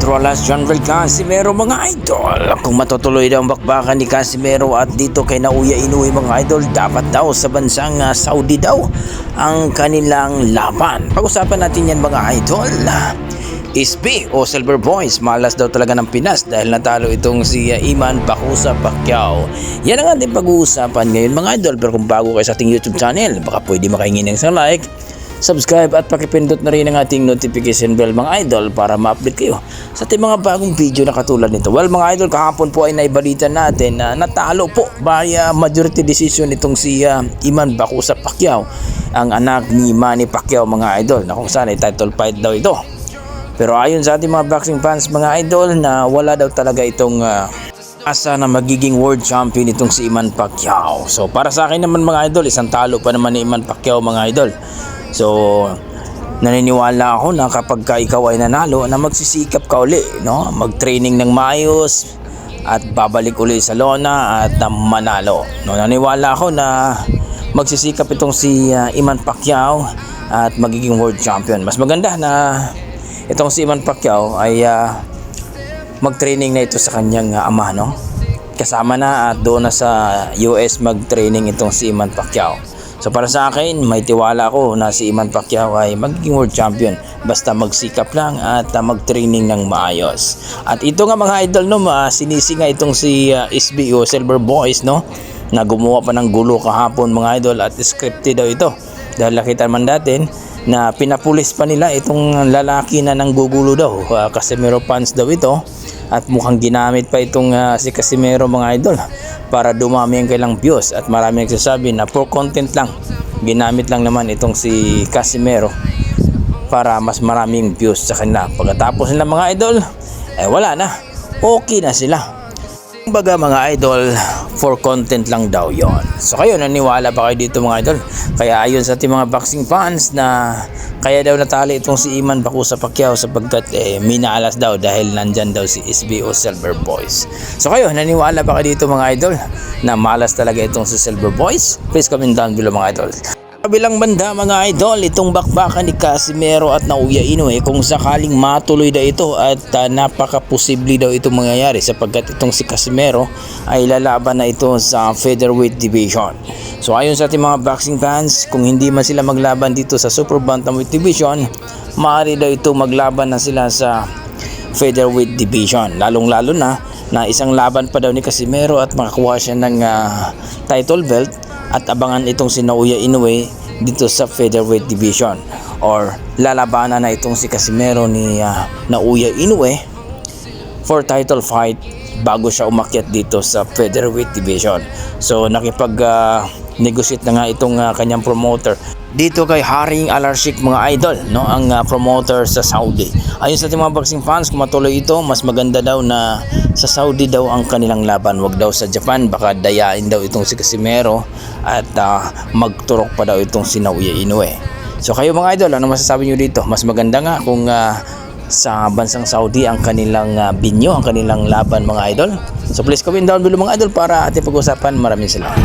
Controlas Jonvel Casimero mga idol. Kung matutuloy daw ang bakbakan ni Casimero at dito kay Naoya Inoue mga idol, dapat daw sa bansang Saudi daw ang kanilang laban. Pag-usapan natin yan mga idol. SB o Silver Boys, malas daw talaga ng Pinas dahil natalo itong si Iman Bakusa Pacquiao. Yan ang ating pag-uusapan ngayon mga idol. Pero kung bago kayo sa ating YouTube channel, baka pwede makaingin ng isang like, subscribe at pakipindot na rin ang ating notification bell mga idol para ma-update kayo sa ating mga bagong video na katulad nito. Well mga idol, kahapon po ay naibalita natin na natalo po by majority decision itong si Iman Bakusa Pacquiao, ang anak ni Manny Pacquiao mga idol, na kung saan ay title fight daw ito. Pero ayon sa ating mga boxing fans mga idol, na wala daw talaga itong asa na magiging world champion itong si Iman Pacquiao. So para sa akin naman mga idol, isang talo pa naman ni Iman Pacquiao mga idol. So naniniwala ako na kapag ikaw ay nanalo, na magsisikap ka uli, no? Mag-training ng maayos at babalik uli sa lona at manalo, no? Naniniwala ako na magsisikap itong si Iman Pacquiao at magiging world champion. Mas maganda na itong si Iman Pacquiao ay mag-training na ito sa kanyang ama, no? Kasama na at doon na sa US mag-training itong si Iman Pacquiao. So para sa akin, may tiwala ako na si Iman Pacquiao ay magiging world champion basta magsikap lang at mag-training ng maayos. At ito nga mga idol, no, sinisi nga itong si SB o Silver Boys, no, na gumawa pa ng gulo kahapon mga idol at scripted daw ito. Dahil nakita naman natin na pinapulis pa nila itong lalaki na nanggugulo daw. Casimero fans daw ito at mukhang ginamit pa itong si Casimero mga idol para dumami ang kailang views, at marami nagsasabi na for content lang, ginamit lang naman itong si Casimero para mas maraming views sa kanila. Pagkatapos nila mga idol, wala na, okay na sila. Baga mga idol, for content lang daw yon. So kayo, naniwala pa kayo dito mga idol? Kaya ayon sa ating mga boxing fans, na kaya daw natali itong si Iman Bakusa Pacquiao sapagkat minalas daw dahil nandyan daw si SB o Silver Boys. So kayo, naniwala pa kayo dito mga idol na malas talaga itong si Silver Boys? Please comment down below mga idol. Kabilang banda mga idol, itong bakbakan ni Casimero at Naoya Inoue, kung sakaling matuloy daw ito at napaka-posible daw itong mangyayari sapagkat itong si Casimero ay lalaban na ito sa featherweight division. So ayon sa ating mga boxing fans, kung hindi man sila maglaban dito sa super bantamweight division, maaari daw ito maglaban na sila sa featherweight division, lalong-lalo na isang laban pa daw ni Casimero at makakuha siya ng title belt. At abangan itong si Naoya Inoue dito sa featherweight division, or lalabanan na itong si Casimero ni Naoya Inoue for title fight bago siya umakyat dito sa featherweight division. So nakipag-negotiate na nga itong kanyang promoter dito kay Haring Alarcik mga idol, no, ang promoter sa Saudi. Ayon sa ating mga boxing fans, kung matuloy ito, mas maganda daw na sa Saudi daw ang kanilang laban, wag daw sa Japan. Baka dayain daw itong si Casimero at magturok pa daw itong si Naoya Inoue. So kayo mga idol, ano masasabi nyo dito? Mas maganda nga kung sa bansang Saudi ang kanilang binyo, ang kanilang laban mga idol. So please comment down below mga idol para ating pag-usapan. Maraming salamat.